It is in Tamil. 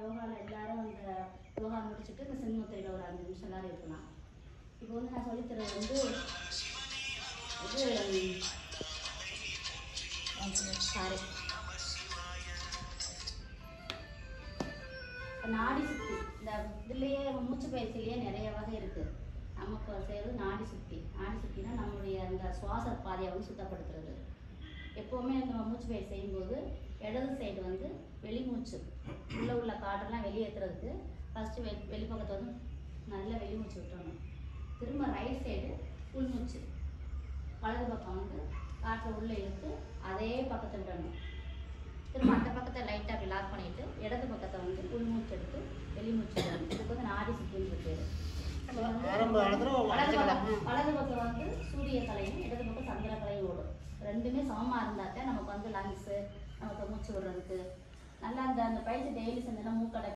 யோகாவில் எல்லாரும் அந்த யோகா முடிச்சுட்டு இந்த சின்முத்திரையில் ஒரு 5 நிமிஷம் எல்லாரும் இருக்கலாம். இப்போ வந்து நான் சொல்லித்தரது வந்து சாரி நாடி சுத்தி. இந்த இதுலேயே மூச்சு பயிற்சியிலேயே நிறைய வகை இருக்குது. நமக்கு செய்கிறது நாடி சுத்தி. நாடி சுத்தினா நம்மளுடைய அந்த சுவாச பாதையை வந்து சுத்தப்படுத்துறது. எப்போவுமே நம்ம மூச்சு பயிற்சி செய்யும்போது இடது சைடு வந்து வெளிமூச்சு உள்ள காற்றெல்லாம் வெளியேற்றுறதுக்கு ஃபஸ்ட்டு வெளிப்பக்கத்தை வந்து நல்லா வெளிமூச்சு விட்டுறணும். திரும்ப ரைட் சைடு உள்மூச்சு, வலது பக்கம் வந்து காற்றை உள்ளே இழுத்து அதே பக்கத்தை விடணும். திரும்ப அந்த பக்கத்தை லைட்டாக அப்படி லாக் பண்ணிவிட்டு இடது பக்கத்தை வந்து உள்மூச்சு எடுத்து வெளிமூச்சு விடணும். இதுக்கு வந்து நாடி சுத்தின்னு பேர். வலது பக்கம் வந்து சூரிய கலையும் இடது பக்கம் சந்திர கலையும் ஓடும். ரெண்டுமே சமமாக இருந்தால் தான் நமக்கு வந்து லங்ஸு நமக்கு மூச்சு விடுறதுக்கு நல்லா அந்த பயிற்சி டெய்லி செஞ்சோன்னா மூக்கடை